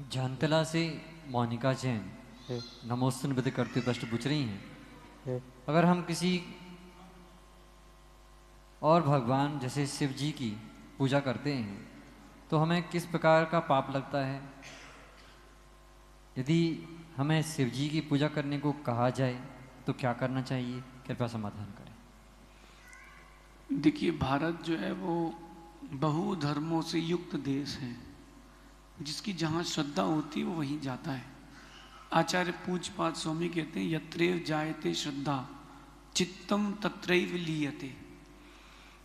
जानतला से मोनिका जैन नमोस्तु निवेद्य करते हुए प्रश्न पूछ रही हैं। अगर हम किसी और भगवान जैसे शिव जी की पूजा करते हैं तो हमें किस प्रकार का पाप लगता है? यदि हमें शिव जी की पूजा करने को कहा जाए तो क्या करना चाहिए? कृपया समाधान करें। देखिए, भारत जो है वो बहुधर्मों से युक्त देश है। जिसकी जहाँ श्रद्धा होती है वो वहीं जाता है। आचार्य पूज्यपाद स्वामी कहते हैं, यत्रेव जायते श्रद्धा चित्तम तत्रैव लीयते।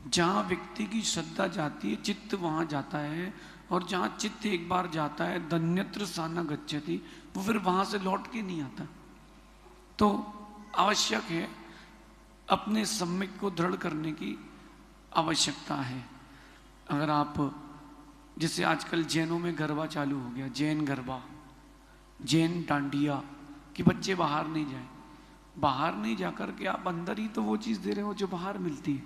जहाँ व्यक्ति की श्रद्धा जाती है चित्त वहाँ जाता है, और जहाँ चित्त एक बार जाता है धन्यत्र साना गच्छति, वो फिर वहाँ से लौट के नहीं आता। तो आवश्यक है, अपने सम्यक को दृढ़ करने की आवश्यकता है। अगर आप जैसे आजकल जैनों में गरबा चालू हो गया, जैन गरबा, जैन डांडिया, कि बच्चे बाहर नहीं जाएं। बाहर नहीं जाकर के आप अंदर ही तो वो चीज़ दे रहे हो जो बाहर मिलती है।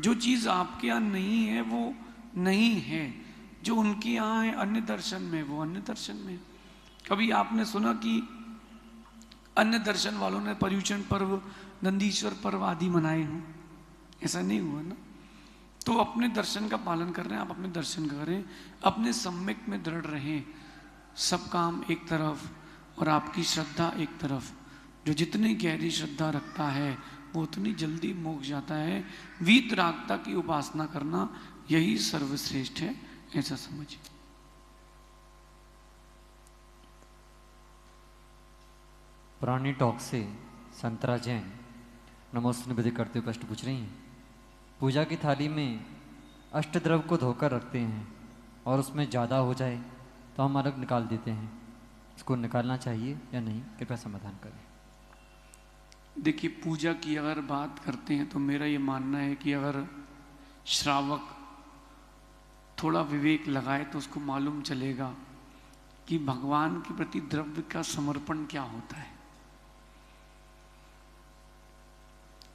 जो चीज़ आपके यहाँ नहीं है वो नहीं है, जो उनके यहाँ है अन्य दर्शन में वो अन्य दर्शन में। कभी आपने सुना कि अन्य दर्शन वालों ने पर्युषण पर्व, नंदीश्वर पर्व आदि मनाए हों? ऐसा नहीं हुआ ना। तो अपने दर्शन का पालन कर रहे हैं, आप अपने दर्शन करें, अपने सम्यक में दृढ़ रहें। सब काम एक तरफ और आपकी श्रद्धा एक तरफ। जो जितनी गहरी श्रद्धा रखता है वो उतनी जल्दी मोक्ष जाता है। वीतरागता की उपासना करना यही सर्वश्रेष्ठ है, ऐसा समझिए। पुरानी टॉक से संतरा जैन नमोस्तु निवेद्य करते हुए प्रश्न पूछ रही हैं। पूजा की थाली में अष्टद्रव्य को धोकर रखते हैं और उसमें ज़्यादा हो जाए तो हम अलग निकाल देते हैं। इसको निकालना चाहिए या नहीं? कृपया समाधान करें। देखिए, पूजा की अगर बात करते हैं तो मेरा ये मानना है कि अगर श्रावक थोड़ा विवेक लगाए तो उसको मालूम चलेगा कि भगवान के प्रति द्रव्य का समर्पण क्या होता है।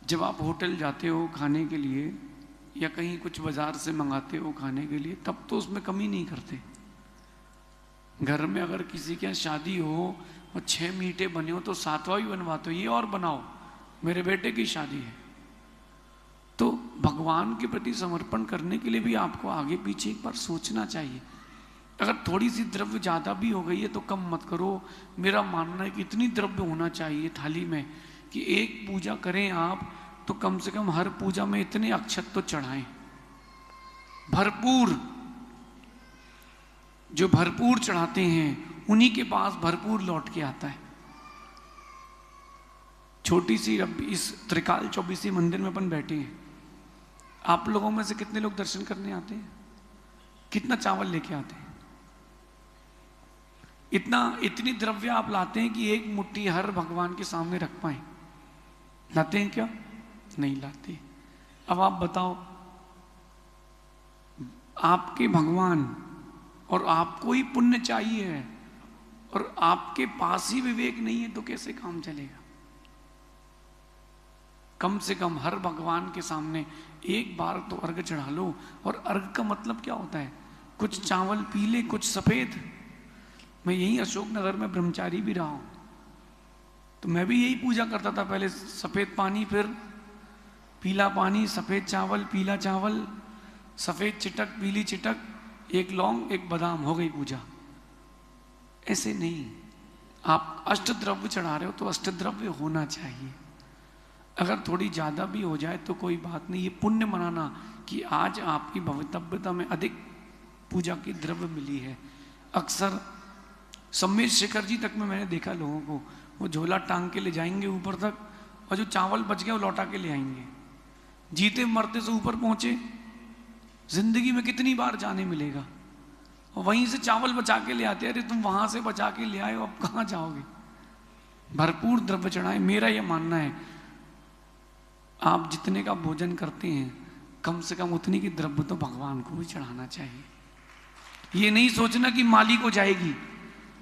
जब आप होटल जाते हो खाने के लिए या कहीं कुछ बाजार से मंगाते हो खाने के लिए, तब तो उसमें कमी नहीं करते। घर में अगर किसी के यहाँ शादी हो और 6 मीठे बने हो तो 7वां भी बनवाते हो, ये और बनाओ, मेरे बेटे की शादी है। तो भगवान के प्रति समर्पण करने के लिए भी आपको आगे पीछे एक बार सोचना चाहिए। अगर थोड़ी सी द्रव्य ज़्यादा भी हो गई है तो कम मत करो। मेरा मानना है कि इतनी द्रव्य होना चाहिए थाली में कि एक पूजा करें आप तो कम से कम हर पूजा में इतने अक्षत तो चढ़ाएं, भरपूर। जो भरपूर चढ़ाते हैं उन्हीं के पास भरपूर लौट के आता है। छोटी सी इस त्रिकाल चौबीसी मंदिर में अपन बैठे हैं, आप लोगों में से कितने लोग दर्शन करने आते हैं? कितना चावल लेके आते हैं? इतनी द्रव्य आप लाते हैं कि एक मुट्ठी हर भगवान के सामने रख पाए? लाते हैं क्या? नहीं लाते। अब आप बताओ, आपके भगवान और आपको ही पुण्य चाहिए है और आपके पास ही विवेक नहीं है तो कैसे काम चलेगा? कम से कम हर भगवान के सामने एक बार तो अर्घ चढ़ा लो। और अर्घ का मतलब क्या होता है? कुछ चावल पीले, कुछ सफेद। मैं यही अशोकनगर में ब्रह्मचारी भी रहा हूं, तो मैं भी यही पूजा करता था। पहले सफेद पानी, फिर पीला पानी, सफेद चावल, पीला चावल, सफेद चिटक, पीली चिटक, एक लौंग, एक बादाम, हो गई पूजा। ऐसे नहीं। आप अष्टद्रव्य चढ़ा रहे हो तो अष्टद्रव्य होना चाहिए। अगर थोड़ी ज़्यादा भी हो जाए तो कोई बात नहीं। ये पुण्य मनाना कि आज आपकी भवितव्यता में अधिक पूजा की द्रव्य मिली है। अक्सर सम्मेद शेखर जी तक में मैंने देखा लोगों को, वो झोला टांग के ले जाएंगे ऊपर तक और जो चावल बच गया वो लौटा के ले आएंगे। जीते मरते से ऊपर पहुंचे, जिंदगी में कितनी बार जाने मिलेगा। और वहीं से चावल बचा के ले आते, अरे तुम वहां से बचा के ले आए हो, अब कहाँ जाओगे? भरपूर द्रव्य चढ़ाए। मेरा यह मानना है, आप जितने का भोजन करते हैं कम से कम उतनी की द्रव्य तो भगवान को भी चढ़ाना चाहिए। ये नहीं सोचना कि माली को जाएगी,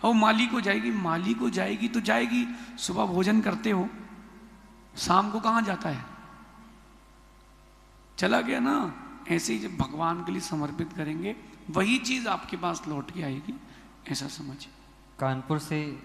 और माली को जाएगी, माली को जाएगी तो जाएगी। सुबह भोजन करते हो, शाम को कहाँ जाता है? चला गया ना। ऐसे ही जब भगवान के लिए समर्पित करेंगे वही चीज आपके पास लौट के आएगी। ऐसा समझ। कानपुर से